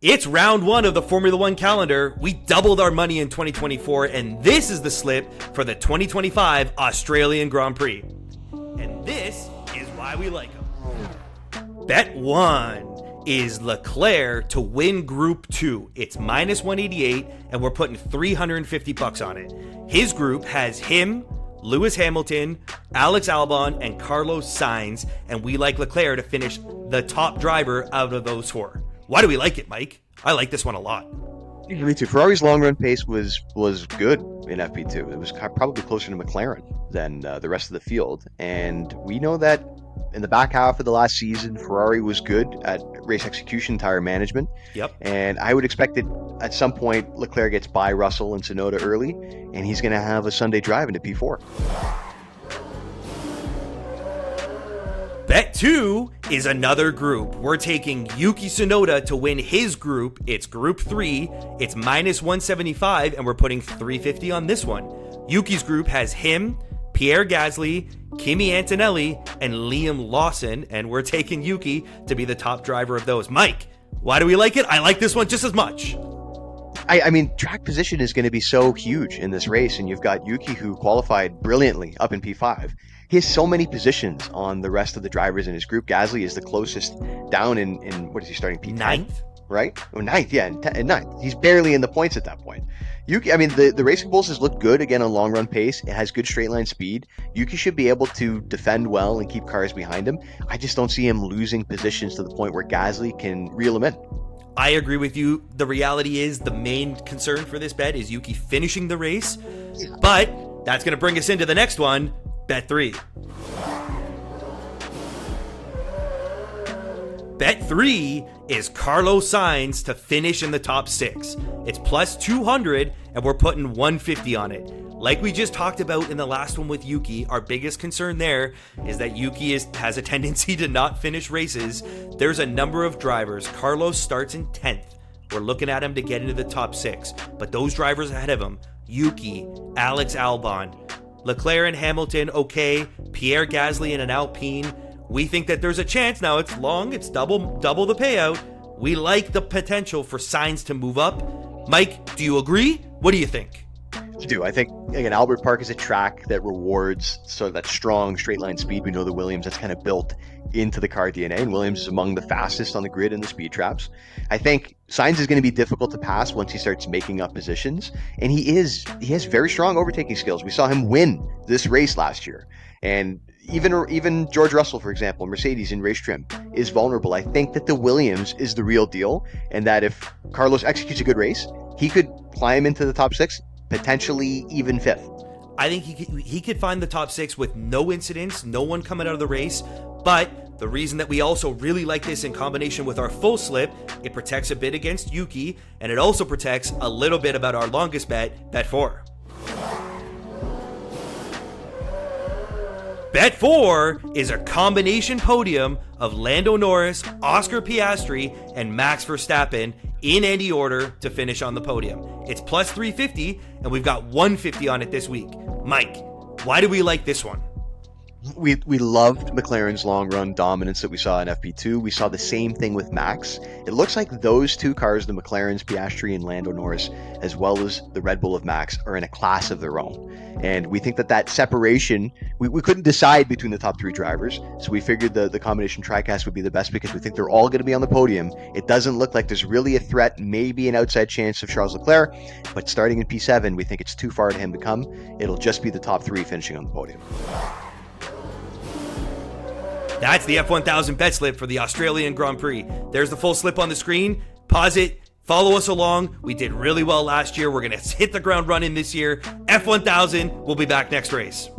It's round one of the Formula One calendar. We doubled our money in 2024, and this is the slip for the 2025 Australian Grand Prix. And this is why we like them. Bet 1 is Leclerc to win Group 2. It's minus 188, and we're putting $350 on it. His group has him, Lewis Hamilton, Alex Albon, and Carlos Sainz, and we like Leclerc to finish the top driver out of those four. Why do we like it, Mike? I like this one a lot. Me too. Ferrari's long run pace was good in FP2. It was probably closer to McLaren than the rest of the field. And we know that in the back half of the last season, Ferrari was good at race execution, tire management. Yep. And I would expect that at some point, Leclerc gets by Russell and Tsunoda early, and he's going to have a Sunday drive into P4. Bet 2 is another group. We're taking Yuki Tsunoda to win his group. It's Group 3. It's minus 175, and we're putting $350 on this one. Yuki's group has him, Pierre Gasly, Kimi Antonelli, and Liam Lawson, and we're taking Yuki to be the top driver of those. Mike, why do we like it? I like this one just as much. I mean, track position is going to be so huge in this race, and you've got Yuki, who qualified brilliantly up in P5. He has so many positions on the rest of the drivers in his group. Gasly is the closest down in what is he starting, P10? Ninth? Right? Oh, ninth, yeah, in ninth. He's barely in the points at that point. Yuki, I mean, the Racing Bulls has looked good, again, on long run pace. It has good straight line speed. Yuki should be able to defend well and keep cars behind him. I just don't see him losing positions to the point where Gasly can reel him in. I agree with you. The reality is the main concern for this bet is Yuki finishing the race, but that's going to bring us into the next one, Bet 3. Bet 3 is Carlos Sainz to finish in the top 6. It's plus 200, and we're putting 150 on it. Like we just talked about in the last one with Yuki, our biggest concern there is that Yuki has a tendency to not finish races. There's a number of drivers. Carlos starts in 10th. We're looking at him to get into the top 6. But those drivers ahead of him, Yuki, Alex Albon, Leclerc and Hamilton, okay, Pierre Gasly in an Alpine. We think that there's a chance. Now it's long, it's double the payout. We like the potential for Sainz to move up. Mike, do you agree? What do you think? I do. I think, again, Albert Park is a track that rewards sort of that strong straight line speed. We know the Williams, that's kind of built into the car DNA, and Williams is among the fastest on the grid in the speed traps. I think Sainz is going to be difficult to pass once he starts making up positions, and he has very strong overtaking skills. We saw him win this race last year, and even George Russell, for example, Mercedes in race trim, is vulnerable. I think that the Williams is the real deal, and that if Carlos executes a good race, he could climb into the top 6, potentially even 5th. I think he could find the top 6 with no incidents, no one coming out of the race. But the reason that we also really like this in combination with our full slip, it protects a bit against Yuki, and it also protects a little bit about our longest bet, Bet 4. Bet 4 is a combination podium of Lando Norris, Oscar Piastri, and Max Verstappen in any order to finish on the podium. It's plus 350, and we've got 150 on it this week. Mike, why do we like this one? We loved McLaren's long run dominance that we saw in FP2. We saw the same thing with Max. It looks like those two cars, the McLarens, Piastri and Lando Norris, as well as the Red Bull of Max, are in a class of their own. And we think that separation, we couldn't decide between the top 3 drivers. So we figured the combination Tricast would be the best because we think they're all going to be on the podium. It doesn't look like there's really a threat, maybe an outside chance of Charles Leclerc, but starting in P7, we think it's too far to him to come. It'll just be the top 3 finishing on the podium. That's the F1000 bet slip for the Australian Grand Prix. There's the full slip on the screen. Pause it. Follow us along. We did really well last year. We're going to hit the ground running this year. F1000. We'll be back next race.